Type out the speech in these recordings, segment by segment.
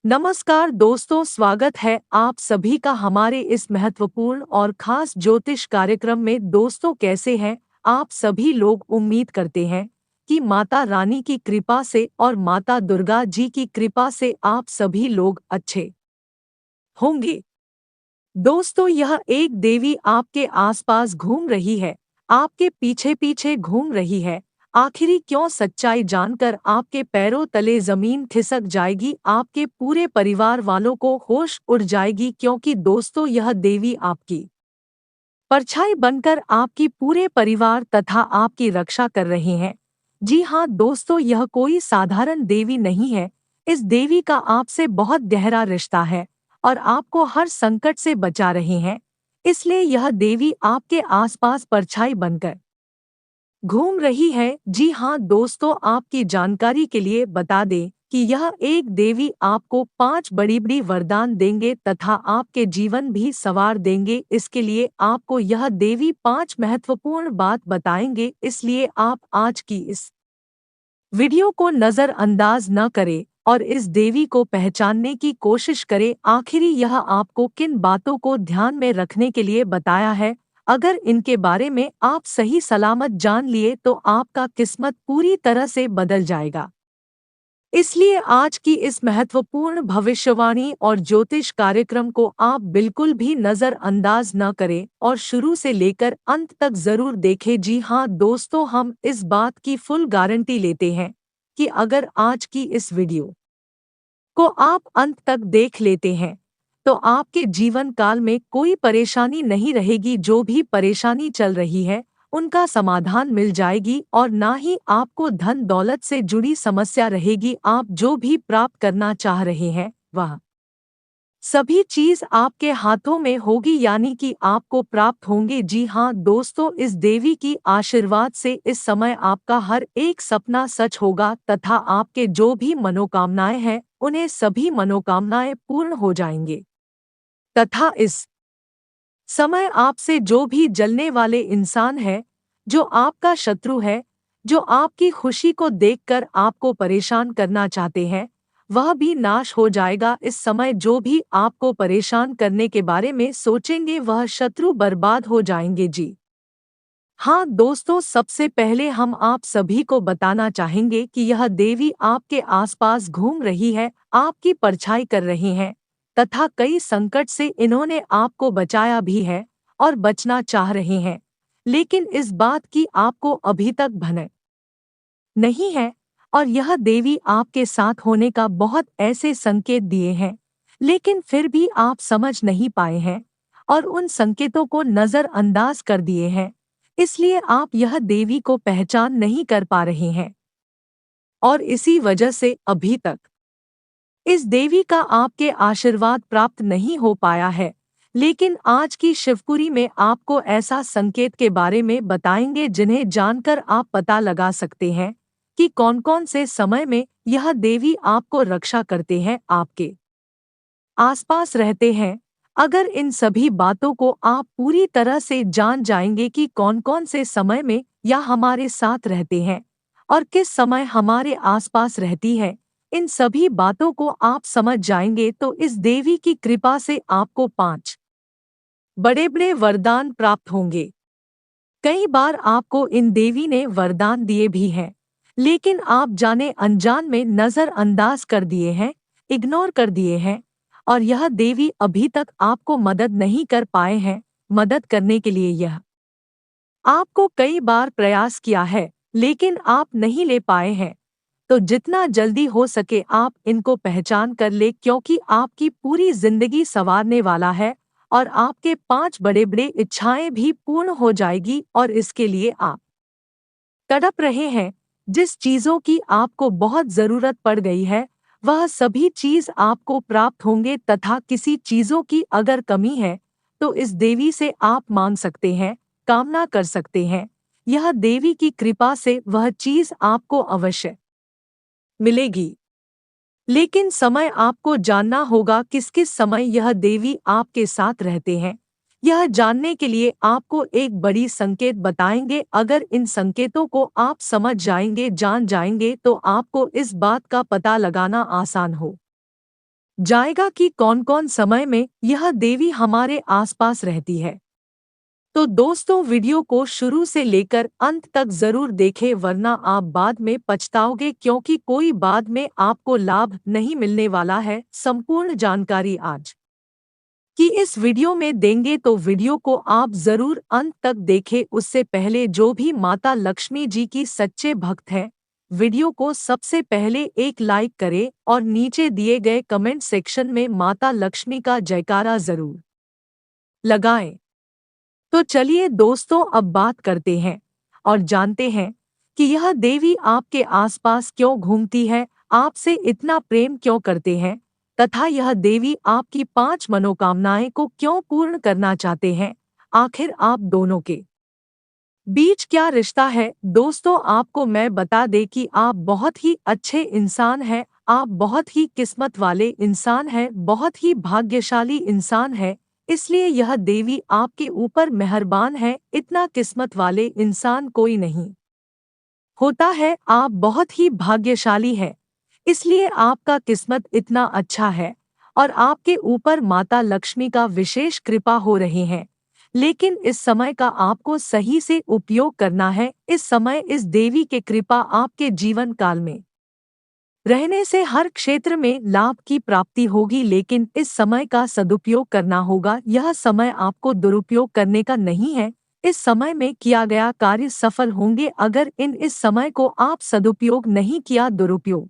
नमस्कार दोस्तों, स्वागत है आप सभी का हमारे इस महत्वपूर्ण और खास ज्योतिष कार्यक्रम में। दोस्तों, कैसे हैं आप सभी लोग? उम्मीद करते हैं कि माता रानी की कृपा से और माता दुर्गा जी की कृपा से आप सभी लोग अच्छे होंगे। दोस्तों, यह एक देवी आपके आसपास घूम रही है, आपके पीछे पीछे घूम रही है। आखिरी क्यों? सच्चाई जानकर आपके पैरों तले जमीन खिसक जाएगी, आपके पूरे परिवार वालों को होश उड़ जाएगी, क्योंकि दोस्तों यह देवी आपकी परछाई बनकर आपकी पूरे परिवार तथा आपकी रक्षा कर रहे हैं। जी हाँ दोस्तों, यह कोई साधारण देवी नहीं है। इस देवी का आपसे बहुत गहरा रिश्ता है और आपको हर संकट से बचा रहे हैं। इसलिए यह देवी आपके आसपास परछाई बनकर घूम रही है। जी हाँ दोस्तों, आपकी जानकारी के लिए बता दें कि यह एक देवी आपको 5 बड़ी बड़ी वरदान देंगे तथा आपके जीवन भी संवार देंगे। इसके लिए आपको यह देवी 5 महत्वपूर्ण बात बताएंगे, इसलिए आप आज की इस वीडियो को नज़रअंदाज न करें और इस देवी को पहचानने की कोशिश करें। आखिरी यह आपको किन बातों को ध्यान में रखने के लिए बताया है। अगर इनके बारे में आप सही सलामत जान लिए तो आपका किस्मत पूरी तरह से बदल जाएगा। इसलिए आज की इस महत्वपूर्ण भविष्यवाणी और ज्योतिष कार्यक्रम को आप बिल्कुल भी नज़रअंदाज न करें और शुरू से लेकर अंत तक जरूर देखें। जी हाँ दोस्तों, हम इस बात की फुल गारंटी लेते हैं कि अगर आज की इस वीडियो को आप अंत तक देख लेते हैं तो आपके जीवन काल में कोई परेशानी नहीं रहेगी। जो भी परेशानी चल रही है उनका समाधान मिल जाएगी और ना ही आपको धन दौलत से जुड़ी समस्या रहेगी। आप जो भी प्राप्त करना चाह रहे हैं वह सभी चीज आपके हाथों में होगी, यानी कि आपको प्राप्त होंगे। जी हाँ दोस्तों, इस देवी की आशीर्वाद से इस समय आपका हर एक सपना सच होगा तथा आपके जो भी मनोकामनाएं हैं उन्हें सभी मनोकामनाएं पूर्ण हो जाएंगे तथा इस समय आपसे जो भी जलने वाले इंसान है, जो आपका शत्रु है, जो आपकी खुशी को देखकर आपको परेशान करना चाहते हैं, वह भी नाश हो जाएगा। इस समय जो भी आपको परेशान करने के बारे में सोचेंगे वह शत्रु बर्बाद हो जाएंगे। जी हाँ दोस्तों, सबसे पहले हम आप सभी को बताना चाहेंगे कि यह देवी आपके आसपास घूम रही है, आपकी परछाई कर रही हैं तथा कई संकट से इन्होंने आपको बचाया भी है और बचना चाह रहे हैं। लेकिन इस बात की आपको अभी तक भनक नहीं है और यह देवी आपके साथ होने का बहुत ऐसे संकेत दिए हैं, लेकिन फिर भी आप समझ नहीं पाए हैं और उन संकेतों को नज़रअंदाज कर दिए हैं। इसलिए आप यह देवी को पहचान नहीं कर पा रहे हैं और इसी वजह से अभी तक इस देवी का आपके आशीर्वाद प्राप्त नहीं हो पाया है। लेकिन आज की शिवपुरी में आपको ऐसा संकेत के बारे में बताएंगे जिन्हें जानकर आप पता लगा सकते हैं कि कौन-कौन से समय में यह देवी आपको रक्षा करते हैं, आपके आसपास रहते हैं। अगर इन सभी बातों को आप पूरी तरह से जान जाएंगे कि कौन-कौन से समय में यह हमारे साथ रहते हैं और किस समय हमारे आसपास रहती है, इन सभी बातों को आप समझ जाएंगे तो इस देवी की कृपा से आपको 5 बड़े-बड़े वरदान प्राप्त होंगे। कई बार आपको इन देवी ने वरदान दिए भी हैं, लेकिन आप जाने अनजान में नज़रअंदाज कर दिए हैं, इग्नोर कर दिए हैं और यह देवी अभी तक आपको मदद नहीं कर पाए हैं। मदद करने के लिए यह आपको कई बार प्रयास किया है, लेकिन आप नहीं ले पाए हैं। तो जितना जल्दी हो सके आप इनको पहचान कर ले, क्योंकि आपकी पूरी जिंदगी संवारने वाला है और आपके 5 बड़े-बड़े इच्छाएं भी पूर्ण हो जाएगी। और इसके लिए आप तड़प रहे हैं, जिस चीजों की आपको बहुत जरूरत पड़ गई है वह सभी चीज आपको प्राप्त होंगे तथा किसी चीजों की अगर कमी है तो इस देवी से आप मांग सकते हैं, कामना कर सकते हैं। यह देवी की कृपा से वह चीज आपको अवश्य मिलेगी। लेकिन समय आपको जानना होगा किस किस समय यह देवी आपके साथ रहते हैं। यह जानने के लिए आपको एक बड़ी संकेत बताएंगे। अगर इन संकेतों को आप समझ जाएंगे, जान जाएंगे तो आपको इस बात का पता लगाना आसान हो जाएगा कि कौन कौन समय में यह देवी हमारे आसपास रहती है। तो दोस्तों, वीडियो को शुरू से लेकर अंत तक जरूर देखें, वरना आप बाद में पछताओगे, क्योंकि कोई बाद में आपको लाभ नहीं मिलने वाला है। संपूर्ण जानकारी आज कि इस वीडियो में देंगे, तो वीडियो को आप जरूर अंत तक देखें। उससे पहले जो भी माता लक्ष्मी जी की सच्चे भक्त हैं, वीडियो को सबसे पहले एक लाइक करें और नीचे दिए गए कमेंट सेक्शन में माता लक्ष्मी का जयकारा जरूर लगाएं। तो चलिए दोस्तों, अब बात करते हैं और जानते हैं कि यह देवी आपके आसपास क्यों घूमती है, आपसे इतना प्रेम क्यों करते हैं, तथा यह देवी आपकी 5 मनोकामनाएं को क्यों पूर्ण करना चाहते हैं। आखिर आप दोनों के बीच क्या रिश्ता है। दोस्तों, आपको मैं बता दें कि आप बहुत ही अच्छे इंसान हैं, आप बहुत ही किस्मत वाले इंसान हैं, बहुत ही भाग्यशाली इंसान हैं। इसलिए यह देवी आपके ऊपर मेहरबान है। इतना किस्मत वाले इंसान कोई नहीं होता है। आप बहुत ही भाग्यशाली हैं, इसलिए आपका किस्मत इतना अच्छा है और आपके ऊपर माता लक्ष्मी का विशेष कृपा हो रही है। लेकिन इस समय का आपको सही से उपयोग करना है। इस समय इस देवी के कृपा आपके जीवन काल में रहने से हर क्षेत्र में लाभ की प्राप्ति होगी, लेकिन इस समय का सदुपयोग करना होगा। यह समय आपको दुरुपयोग करने का नहीं है। इस समय में किया गया कार्य सफल होंगे। अगर इस समय को आप सदुपयोग नहीं किया, दुरुपयोग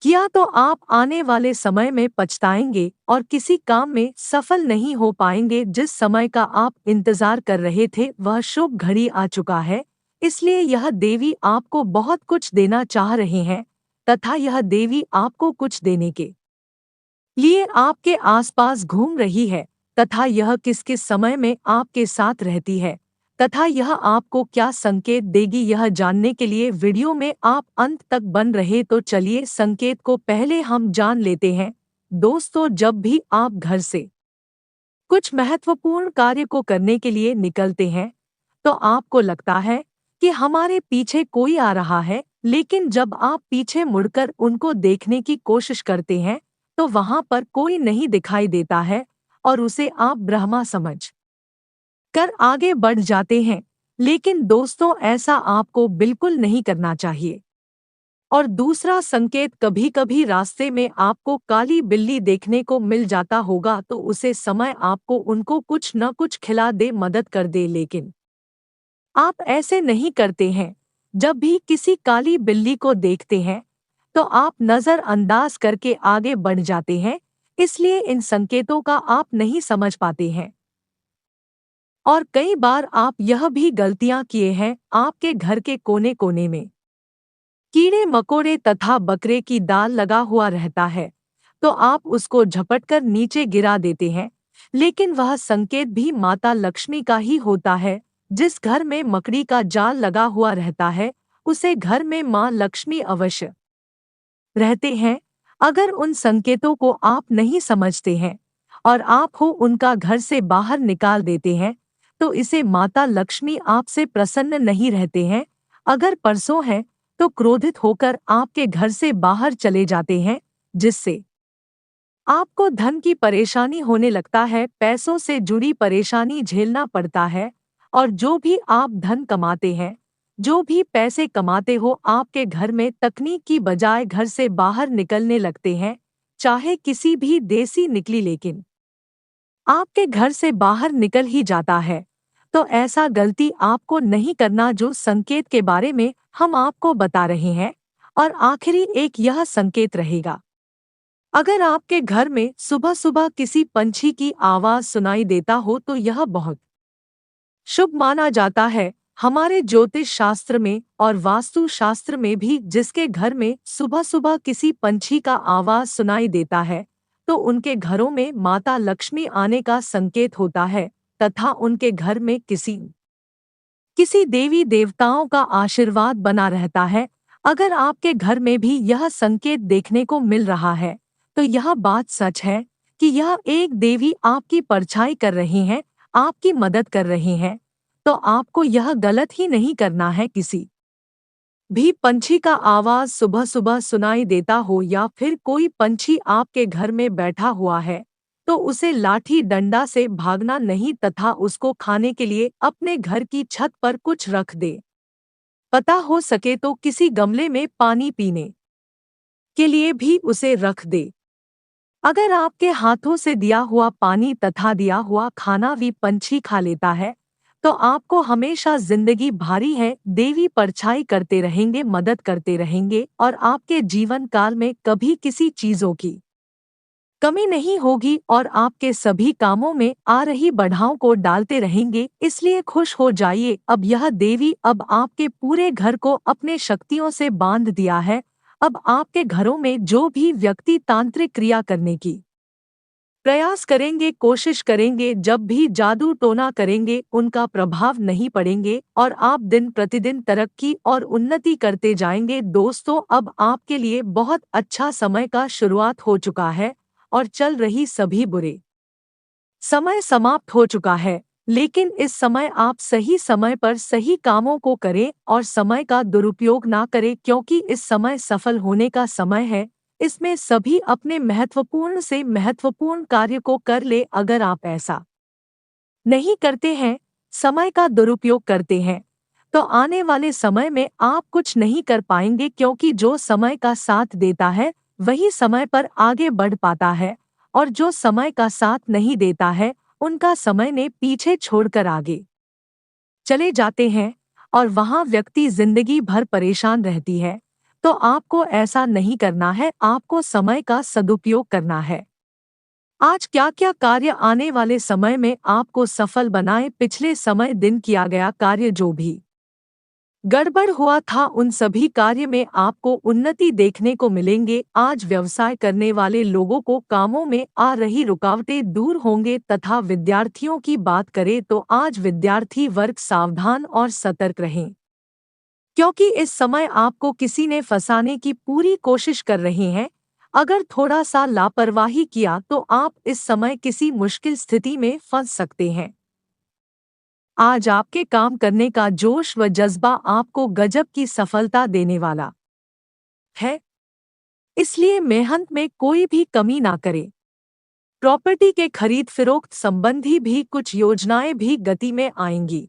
किया, तो आप आने वाले समय में पछताएंगे और किसी काम में सफल नहीं हो पाएंगे। जिस समय का आप इंतजार कर रहे थे, वह शुभ घड़ी आ चुका है। इसलिए यह देवी आपको बहुत कुछ देना चाह रहे हैं, तथा यह देवी आपको कुछ देने के लिए आपके आसपास घूम रही है। तथा यह किस किस समय में आपके साथ रहती है, तथा यह आपको क्या संकेत देगी, यह जानने के लिए वीडियो में आप अंत तक बन रहे। तो चलिए संकेत को पहले हम जान लेते हैं। दोस्तों, जब भी आप घर से कुछ महत्वपूर्ण कार्य को करने के लिए निकलते हैं, तो आपको लगता है कि हमारे पीछे कोई आ रहा है, लेकिन जब आप पीछे मुड़कर उनको देखने की कोशिश करते हैं, तो वहां पर कोई नहीं दिखाई देता है और उसे आप ब्रह्मा समझ कर आगे बढ़ जाते हैं। लेकिन दोस्तों, ऐसा आपको बिल्कुल नहीं करना चाहिए। और दूसरा संकेत, कभी कभी रास्ते में आपको काली बिल्ली देखने को मिल जाता होगा, तो उसे समय आपको उनको कुछ न कुछ खिला दे, मदद कर दे। लेकिन आप ऐसे नहीं करते हैं। जब भी किसी काली बिल्ली को देखते हैं, तो आप नजरअंदाज करके आगे बढ़ जाते हैं। इसलिए इन संकेतों का आप नहीं समझ पाते हैं। और कई बार आप यह भी गलतियां किए हैं, आपके घर के कोने कोने में कीड़े मकोड़े तथा बकरे की दाल लगा हुआ रहता है, तो आप उसको झपटकर नीचे गिरा देते हैं। लेकिन वह संकेत भी माता लक्ष्मी का ही होता है। जिस घर में मकड़ी का जाल लगा हुआ रहता है, उसे घर में माँ लक्ष्मी अवश्य रहते हैं। अगर उन संकेतों को आप नहीं समझते हैं और आप हो उनका घर से बाहर निकाल देते हैं, तो इसे माता लक्ष्मी आपसे प्रसन्न नहीं रहते हैं। अगर परसों है, तो क्रोधित होकर आपके घर से बाहर चले जाते हैं, जिससे आपको धन की परेशानी होने लगता है, पैसों से जुड़ी परेशानी झेलना पड़ता है। और जो भी आप धन कमाते हैं, जो भी पैसे कमाते हो, आपके घर में तकनीक की बजाय घर से बाहर निकलने लगते हैं। चाहे किसी भी देसी निकली, लेकिन आपके घर से बाहर निकल ही जाता है। तो ऐसा गलती आपको नहीं करना, जो संकेत के बारे में हम आपको बता रहे हैं। और आखिरी एक यह संकेत रहेगा, अगर आपके घर में सुबह सुबह किसी पंछी की आवाज सुनाई देता हो, तो यह बहुत शुभ माना जाता है। हमारे ज्योतिष शास्त्र में और वास्तु शास्त्र में भी जिसके घर में सुबह सुबह किसी पंछी का आवाज सुनाई देता है, तो उनके घरों में माता लक्ष्मी आने का संकेत होता है, तथा उनके घर में किसी देवी देवताओं का आशीर्वाद बना रहता है। अगर आपके घर में भी यह संकेत देखने को मिल रहा है, तो यह बात सच है कि यह एक देवी आपकी परछाई कर रही हैं, आपकी मदद कर रही हैं। तो आपको यह गलत ही नहीं करना है। किसी भी पंछी का आवाज सुबह सुबह सुनाई देता हो या फिर कोई पंछी आपके घर में बैठा हुआ है, तो उसे लाठी डंडा से भागना नहीं तथा उसको खाने के लिए अपने घर की छत पर कुछ रख दे। पता हो सके तो किसी गमले में पानी पीने के लिए भी उसे रख दे। अगर आपके हाथों से दिया हुआ पानी तथा दिया हुआ खाना भी पंछी खा लेता है, तो आपको हमेशा जिंदगी भारी है देवी परछाई करते रहेंगे, मदद करते रहेंगे और आपके जीवन काल में कभी किसी चीजों की कमी नहीं होगी और आपके सभी कामों में आ रही बढ़ाओं को डालते रहेंगे। इसलिए खुश हो जाइए, अब यह देवी अब आपके पूरे घर को अपने शक्तियों से बांध दिया है। अब आपके घरों में जो भी व्यक्ति तांत्रिक क्रिया करने की प्रयास करेंगे, कोशिश करेंगे, जब भी जादू टोना करेंगे, उनका प्रभाव नहीं पड़ेंगे और आप दिन प्रतिदिन तरक्की और उन्नति करते जाएंगे। दोस्तों, अब आपके लिए बहुत अच्छा समय का शुरुआत हो चुका है और चल रही सभी बुरे समय समाप्त हो चुका है। लेकिन इस समय आप सही समय पर सही कामों को करें और समय का दुरुपयोग ना करें, क्योंकि इस समय सफल होने का समय है। इसमें सभी अपने महत्वपूर्ण से महत्वपूर्ण कार्य को कर ले। अगर आप ऐसा नहीं करते हैं, समय का दुरुपयोग करते हैं, तो आने वाले समय में आप कुछ नहीं कर पाएंगे, क्योंकि जो समय का साथ देता है वही समय पर आगे बढ़ पाता है और जो समय का साथ नहीं देता है उनका समय ने पीछे छोड़कर आगे चले जाते हैं और वहां व्यक्ति जिंदगी भर परेशान रहती है। तो आपको ऐसा नहीं करना है, आपको समय का सदुपयोग करना है। आज क्या क्या कार्य आने वाले समय में आपको सफल बनाए, पिछले समय दिन किया गया कार्य जो भी गड़बड़ हुआ था उन सभी कार्य में आपको उन्नति देखने को मिलेंगे। आज व्यवसाय करने वाले लोगों को कामों में आ रही रुकावटें दूर होंगे तथा विद्यार्थियों की बात करें तो आज विद्यार्थी वर्ग सावधान और सतर्क रहें, क्योंकि इस समय आपको किसी ने फंसाने की पूरी कोशिश कर रहे हैं। अगर थोड़ा सा लापरवाही किया तो आप इस समय किसी मुश्किल स्थिति में फंस सकते हैं। आज आपके काम करने का जोश व जज्बा आपको गजब की सफलता देने वाला है, इसलिए मेहनत में कोई भी कमी ना करें। प्रॉपर्टी के खरीद फरोख्त संबंधी भी कुछ योजनाएं भी गति में आएंगी।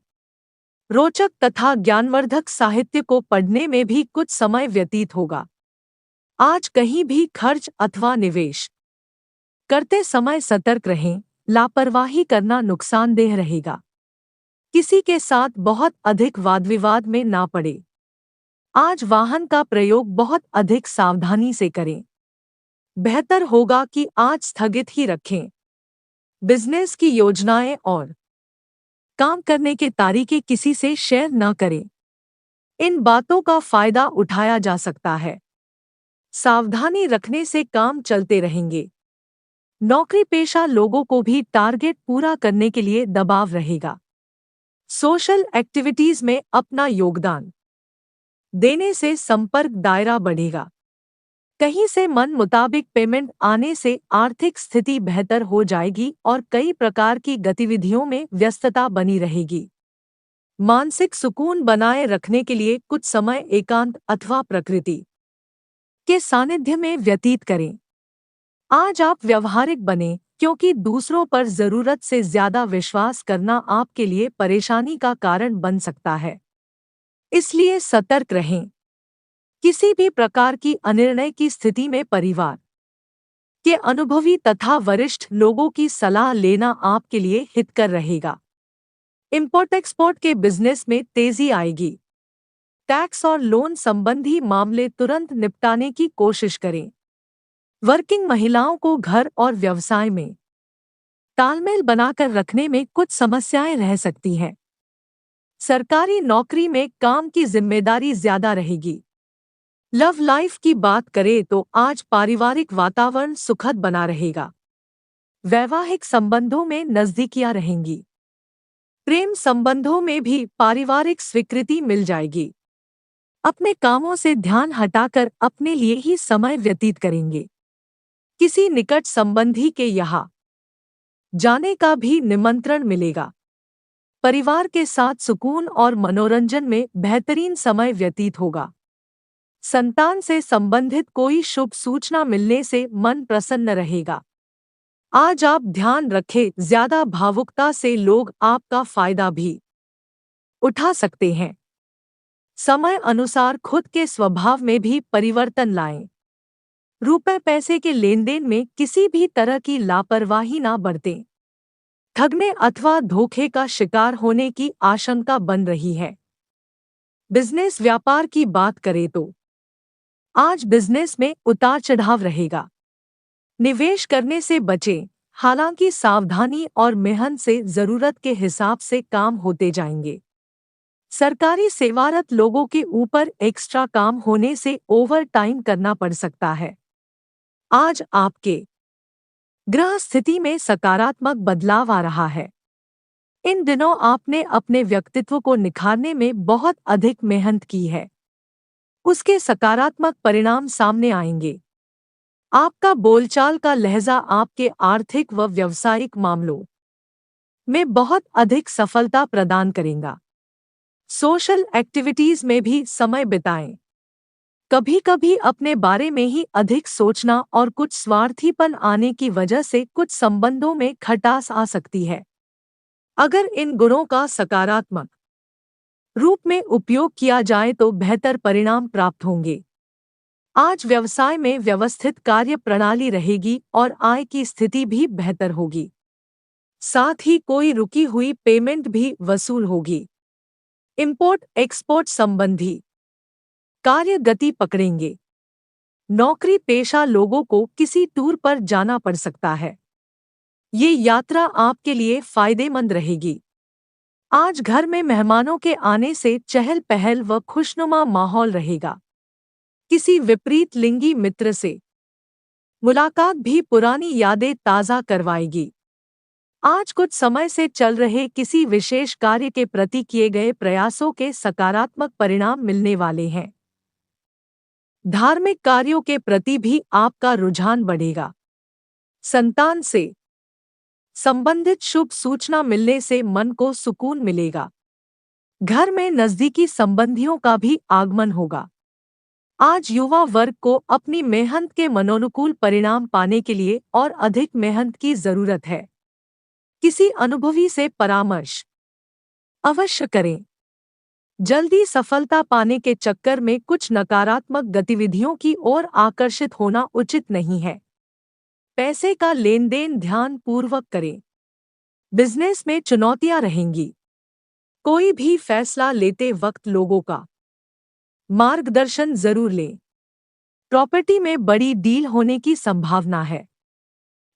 रोचक तथा ज्ञानवर्धक साहित्य को पढ़ने में भी कुछ समय व्यतीत होगा। आज कहीं भी खर्च अथवा निवेश करते समय सतर्क रहें, लापरवाही करना नुकसानदेह रहेगा। किसी के साथ बहुत अधिक वाद विवाद में ना पड़े। आज वाहन का प्रयोग बहुत अधिक सावधानी से करें। बेहतर होगा कि आज स्थगित ही रखें। बिजनेस की योजनाएं और काम करने के तरीके किसी से शेयर न करें। इन बातों का फायदा उठाया जा सकता है। सावधानी रखने से काम चलते रहेंगे। नौकरी पेशा लोगों को भी टारगेट पूरा करने के लिए दबाव रहेगा। सोशल एक्टिविटीज में अपना योगदान देने से संपर्क दायरा बढ़ेगा। कहीं से मन मुताबिक पेमेंट आने से आर्थिक स्थिति बेहतर हो जाएगी और कई प्रकार की गतिविधियों में व्यस्तता बनी रहेगी। मानसिक सुकून बनाए रखने के लिए कुछ समय एकांत अथवा प्रकृति के सानिध्य में व्यतीत करें। आज आप व्यवहारिक बने, क्योंकि दूसरों पर जरूरत से ज्यादा विश्वास करना आपके लिए परेशानी का कारण बन सकता है, इसलिए सतर्क रहें। किसी भी प्रकार की अनिर्णय की स्थिति में परिवार के अनुभवी तथा वरिष्ठ लोगों की सलाह लेना आपके लिए हितकर रहेगा। इंपोर्ट एक्सपोर्ट के बिजनेस में तेजी आएगी। टैक्स और लोन संबंधी मामले तुरंत निपटाने की कोशिश करें। वर्किंग महिलाओं को घर और व्यवसाय में तालमेल बनाकर रखने में कुछ समस्याएं रह सकती हैं। सरकारी नौकरी में काम की जिम्मेदारी ज्यादा रहेगी। लव लाइफ की बात करें तो आज पारिवारिक वातावरण सुखद बना रहेगा। वैवाहिक संबंधों में नजदीकियां रहेंगी। प्रेम संबंधों में भी पारिवारिक स्वीकृति मिल जाएगी। अपने कामों से ध्यान हटाकर अपने लिए ही समय व्यतीत करेंगे। किसी निकट संबंधी के यहाँ जाने का भी निमंत्रण मिलेगा। परिवार के साथ सुकून और मनोरंजन में बेहतरीन समय व्यतीत होगा। संतान से संबंधित कोई शुभ सूचना मिलने से मन प्रसन्न रहेगा। आज आप ध्यान रखें, ज्यादा भावुकता से लोग आपका फायदा भी उठा सकते हैं। समय अनुसार खुद के स्वभाव में भी परिवर्तन लाएं। रुपए पैसे के लेनदेन में किसी भी तरह की लापरवाही ना बरतें। ठगने अथवा धोखे का शिकार होने की आशंका बन रही है। बिजनेस व्यापार की बात करें तो आज बिजनेस में उतार चढ़ाव रहेगा। निवेश करने से बचें, हालांकि सावधानी और मेहनत से जरूरत के हिसाब से काम होते जाएंगे। सरकारी सेवारत लोगों के ऊपर एक्स्ट्रा काम होने से ओवर टाइम करना पड़ सकता है। आज आपके ग्रह स्थिति में सकारात्मक बदलाव आ रहा है। इन दिनों आपने अपने व्यक्तित्व को निखारने में बहुत अधिक मेहनत की है। उसके सकारात्मक परिणाम सामने आएंगे। आपका बोलचाल का लहजा आपके आर्थिक व व्यावसायिक मामलों में बहुत अधिक सफलता प्रदान करेगा। सोशल एक्टिविटीज में भी समय बिताएं। कभी कभी अपने बारे में ही अधिक सोचना और कुछ स्वार्थीपन आने की वजह से कुछ संबंधों में खटास आ सकती है। अगर इन गुणों का सकारात्मक रूप में उपयोग किया जाए तो बेहतर परिणाम प्राप्त होंगे। आज व्यवसाय में व्यवस्थित कार्य प्रणाली रहेगी और आय की स्थिति भी बेहतर होगी। साथ ही कोई रुकी हुई पेमेंट भी वसूल होगी। इंपोर्ट एक्सपोर्ट संबंधी कार्य गति पकड़ेंगे। नौकरी पेशा लोगों को किसी टूर पर जाना पड़ सकता है। ये यात्रा आपके लिए फायदेमंद रहेगी। आज घर में मेहमानों के आने से चहल पहल व खुशनुमा माहौल रहेगा। किसी विपरीत लिंगी मित्र से मुलाकात भी पुरानी यादें ताज़ा करवाएगी। आज कुछ समय से चल रहे किसी विशेष कार्य के प्रति किए गए प्रयासों के सकारात्मक परिणाम मिलने वाले हैं। धार्मिक कार्यों के प्रति भी आपका रुझान बढ़ेगा। संतान से संबंधित शुभ सूचना मिलने से मन को सुकून मिलेगा। घर में नजदीकी संबंधियों का भी आगमन होगा। आज युवा वर्ग को अपनी मेहनत के मनोनुकूल परिणाम पाने के लिए और अधिक मेहनत की जरूरत है। किसी अनुभवी से परामर्श अवश्य करें। जल्दी सफलता पाने के चक्कर में कुछ नकारात्मक गतिविधियों की ओर आकर्षित होना उचित नहीं है। पैसे का लेनदेन ध्यान पूर्वक करें। बिजनेस में चुनौतियां रहेंगी। कोई भी फैसला लेते वक्त लोगों का मार्गदर्शन जरूर लें। प्रॉपर्टी में बड़ी डील होने की संभावना है।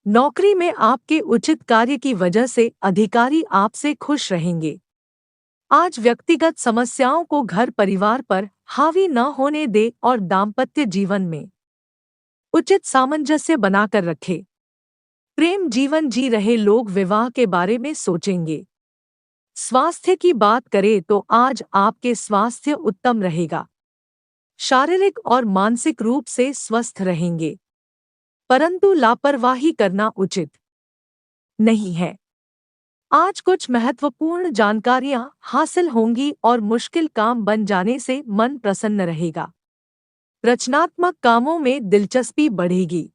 नौकरी में आपके उचित कार्य की वजह से अधिकारी आपसे खुश रहेंगे। आज व्यक्तिगत समस्याओं को घर परिवार पर हावी न होने दे और दाम्पत्य जीवन में उचित सामंजस्य बनाकर रखें। प्रेम जीवन जी रहे लोग विवाह के बारे में सोचेंगे। स्वास्थ्य की बात करें तो आज आपके स्वास्थ्य उत्तम रहेगा। शारीरिक और मानसिक रूप से स्वस्थ रहेंगे, परंतु लापरवाही करना उचित नहीं है। आज कुछ महत्वपूर्ण जानकारियां हासिल होंगी और मुश्किल काम बन जाने से मन प्रसन्न रहेगा। रचनात्मक कामों में दिलचस्पी बढ़ेगी।